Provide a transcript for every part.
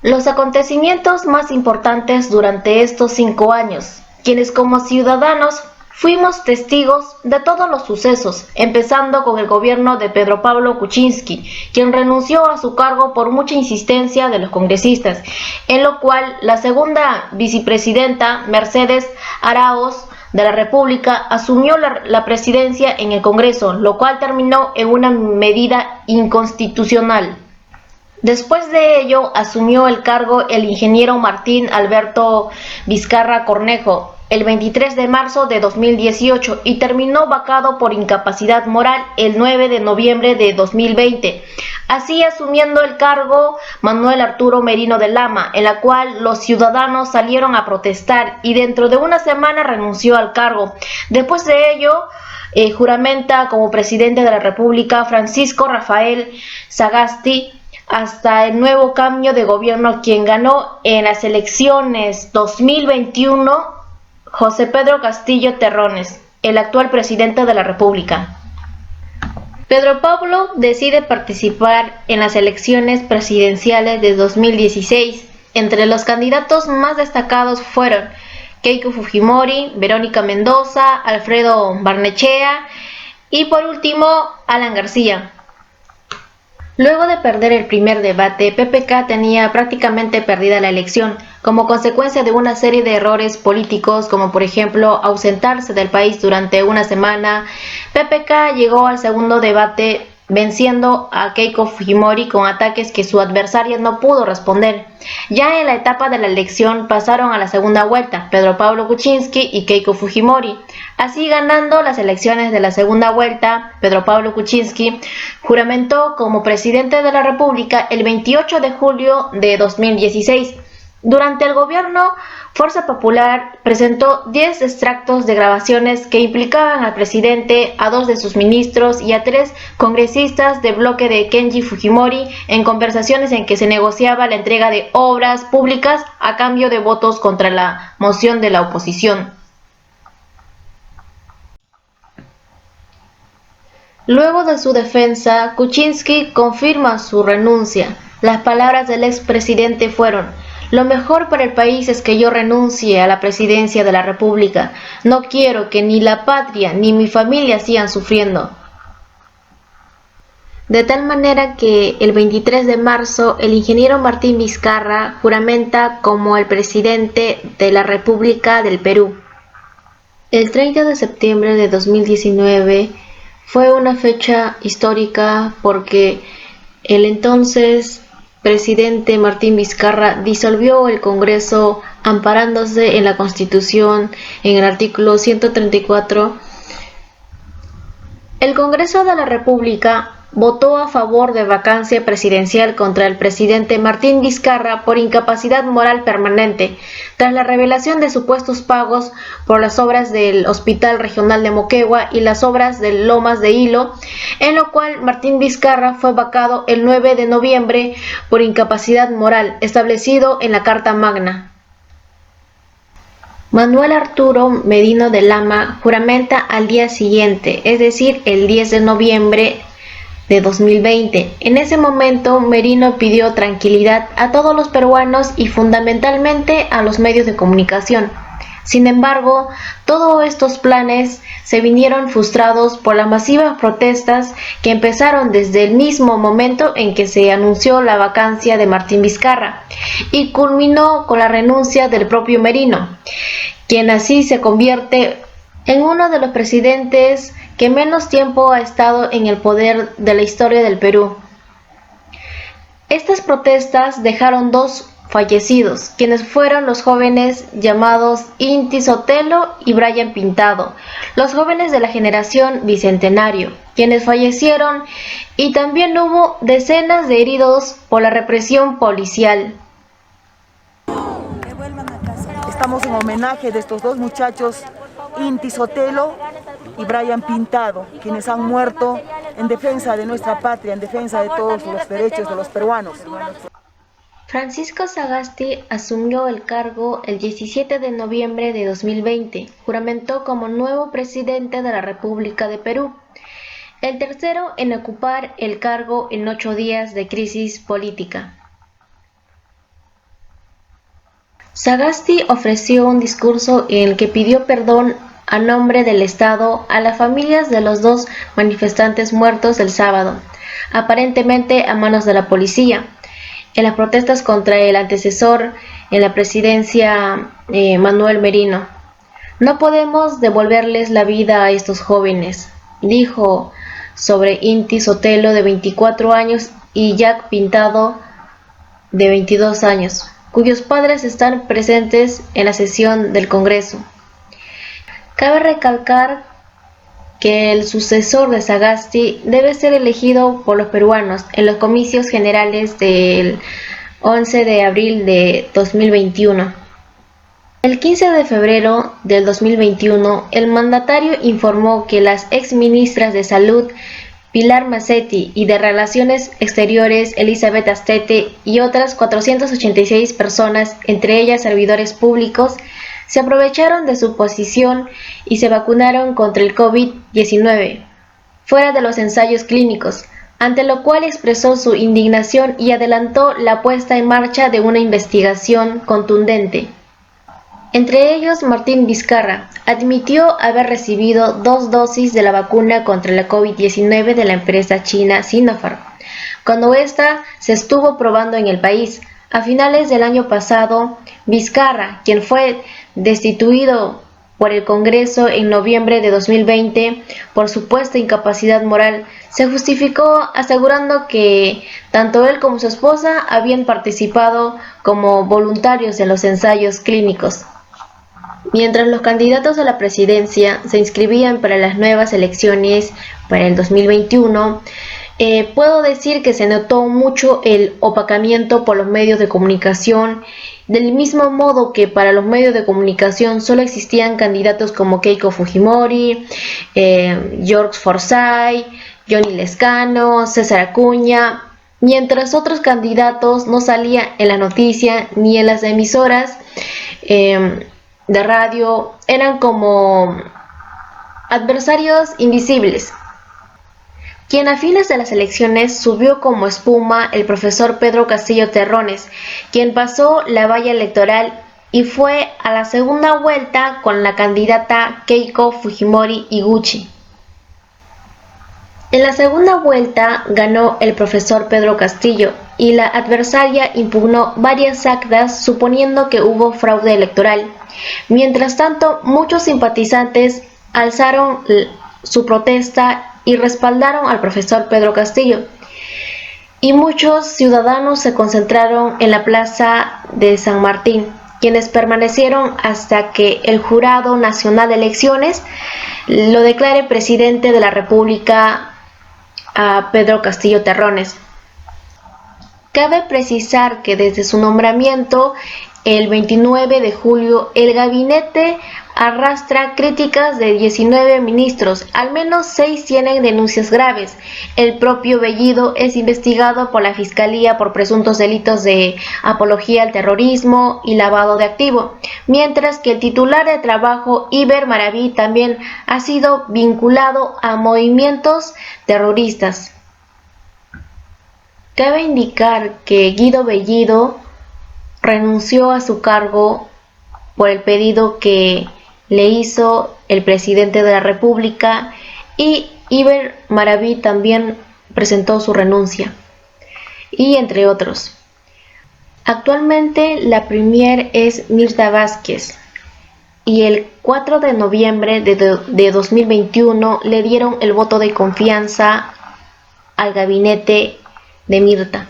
Los acontecimientos más importantes durante estos 5 años, quienes como ciudadanos fuimos testigos de todos los sucesos, empezando con el gobierno de Pedro Pablo Kuczynski, quien renunció a su cargo por mucha insistencia de los congresistas, en lo cual la segunda vicepresidenta, Mercedes Araoz, de la República, asumió la presidencia en el Congreso, lo cual terminó en una medida inconstitucional. Después de ello, asumió el cargo el ingeniero Martín Alberto Vizcarra Cornejo el 23 de marzo de 2018 y terminó vacado por incapacidad moral el 9 de noviembre de 2020. Así asumiendo el cargo Manuel Arturo Merino de Lama, en la cual los ciudadanos salieron a protestar y dentro de una semana renunció al cargo. Después de ello, juramenta como presidente de la República Francisco Rafael Sagasti hasta el nuevo cambio de gobierno, quien ganó en las elecciones 2021 José Pedro Castillo Terrones, el actual presidente de la República. Pedro Pablo decide participar en las elecciones presidenciales de 2016. Entre los candidatos más destacados fueron Keiko Fujimori, Verónica Mendoza, Alfredo Barnechea y por último Alan García. Luego de perder el primer debate, PPK tenía prácticamente perdida la elección, como consecuencia de una serie de errores políticos, como por ejemplo ausentarse del país durante una semana. PPK llegó al segundo debate venciendo a Keiko Fujimori con ataques que su adversaria no pudo responder. Ya en la etapa de la elección pasaron a la segunda vuelta Pedro Pablo Kuczynski y Keiko Fujimori. Así, ganando las elecciones de la segunda vuelta, Pedro Pablo Kuczynski juramentó como presidente de la República el 28 de julio de 2016. Durante el gobierno, Fuerza Popular presentó 10 extractos de grabaciones que implicaban al presidente, a 2 de sus ministros y a 3 congresistas del bloque de Kenji Fujimori en conversaciones en que se negociaba la entrega de obras públicas a cambio de votos contra la moción de la oposición. Luego de su defensa, Kuczynski confirma su renuncia. Las palabras del expresidente fueron: "Lo mejor para el país es que yo renuncie a la presidencia de la República. No quiero que ni la patria ni mi familia sigan sufriendo". De tal manera que el 23 de marzo el ingeniero Martín Vizcarra juramenta como el presidente de la República del Perú. El 30 de septiembre de 2019 fue una fecha histórica porque el entonces presidente Martín Vizcarra disolvió el Congreso amparándose en la Constitución en el artículo 134. El Congreso de la República votó a favor de vacancia presidencial contra el presidente Martín Vizcarra por incapacidad moral permanente, tras la revelación de supuestos pagos por las obras del Hospital Regional de Moquegua y las obras de Lomas de Hilo, en lo cual Martín Vizcarra fue vacado el 9 de noviembre por incapacidad moral, establecido en la Carta Magna. Manuel Arturo Merino de Lama juramenta al día siguiente, es decir, el 10 de noviembre de 2020. En ese momento, Merino pidió tranquilidad a todos los peruanos y fundamentalmente a los medios de comunicación. Sin embargo, todos estos planes se vinieron frustrados por las masivas protestas que empezaron desde el mismo momento en que se anunció la vacancia de Martín Vizcarra y culminó con la renuncia del propio Merino, quien así se convierte en uno de los presidentes que menos tiempo ha estado en el poder de la historia del Perú. Estas protestas dejaron 2 fallecidos, quienes fueron los jóvenes llamados Inti Sotelo y Brian Pintado, los jóvenes de la generación Bicentenario, quienes fallecieron, y también hubo decenas de heridos por la represión policial. Estamos en homenaje de estos 2 muchachos, Inti Sotelo y Brian Pintado, quienes han muerto en defensa de nuestra patria, en defensa de todos los derechos de los peruanos. Francisco Sagasti asumió el cargo el 17 de noviembre de 2020, juramentó como nuevo presidente de la República de Perú, el tercero en ocupar el cargo en 8 días de crisis política. Sagasti ofreció un discurso en el que pidió perdón a nombre del Estado a las familias de los dos manifestantes muertos el sábado, aparentemente a manos de la policía, en las protestas contra el antecesor en la presidencia, Manuel Merino. No podemos devolverles la vida a estos jóvenes, dijo sobre Inti Sotelo, de 24 años, y Jack Pintado, de 22 años, cuyos padres están presentes en la sesión del Congreso. Cabe recalcar que el sucesor de Sagasti debe ser elegido por los peruanos en los comicios generales del 11 de abril de 2021. El 15 de febrero del 2021, el mandatario informó que las exministras de Salud, Pilar Macetti, y de Relaciones Exteriores, Elizabeth Astete, y otras 486 personas, entre ellas servidores públicos, se aprovecharon de su posición y se vacunaron contra el COVID-19, fuera de los ensayos clínicos, ante lo cual expresó su indignación y adelantó la puesta en marcha de una investigación contundente. Entre ellos, Martín Vizcarra admitió haber recibido 2 dosis de la vacuna contra la COVID-19 de la empresa china Sinopharm, cuando ésta se estuvo probando en el país. A finales del año pasado, Vizcarra, quien fue destituido por el Congreso en noviembre de 2020 por supuesta incapacidad moral, se justificó asegurando que tanto él como su esposa habían participado como voluntarios en los ensayos clínicos. Mientras los candidatos a la presidencia se inscribían para las nuevas elecciones para el 2021, puedo decir que se notó mucho el opacamiento por los medios de comunicación, del mismo modo que para los medios de comunicación solo existían candidatos como Keiko Fujimori, George Forsyth, Johnny Lescano, César Acuña, mientras otros candidatos no salían en la noticia ni en las emisoras de radio, eran como adversarios invisibles. Quien a fines de las elecciones subió como espuma el profesor Pedro Castillo Terrones, quien pasó la valla electoral y fue a la segunda vuelta con la candidata Keiko Fujimori Iguchi. En la segunda vuelta ganó el profesor Pedro Castillo y la adversaria impugnó varias actas suponiendo que hubo fraude electoral. Mientras tanto, muchos simpatizantes alzaron su protesta y respaldaron al profesor Pedro Castillo, y muchos ciudadanos se concentraron en la plaza de San Martín, quienes permanecieron hasta que el Jurado Nacional de Elecciones lo declare presidente de la República a Pedro Castillo Terrones. Cabe precisar que desde su nombramiento el 29 de julio, el gabinete arrastra críticas de 19 ministros, al menos 6 tienen denuncias graves. El propio Bellido es investigado por la Fiscalía por presuntos delitos de apología al terrorismo y lavado de activo, mientras que el titular de Trabajo, Iber Maraví, también ha sido vinculado a movimientos terroristas. Cabe indicar que Guido Bellido renunció a su cargo por el pedido que le hizo el presidente de la República, y Iber Maraví también presentó su renuncia, y entre otros. Actualmente la premier es Mirta Vázquez, y el 4 de noviembre de 2021 le dieron el voto de confianza al gabinete de Mirta.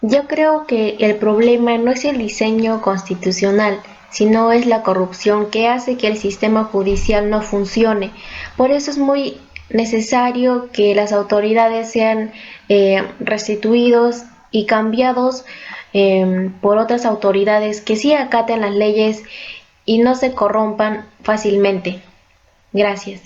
Yo creo que el problema no es el diseño constitucional, sino es la corrupción que hace que el sistema judicial no funcione. Por eso es muy necesario que las autoridades sean restituidos y cambiados por otras autoridades que sí acaten las leyes y no se corrompan fácilmente. Gracias.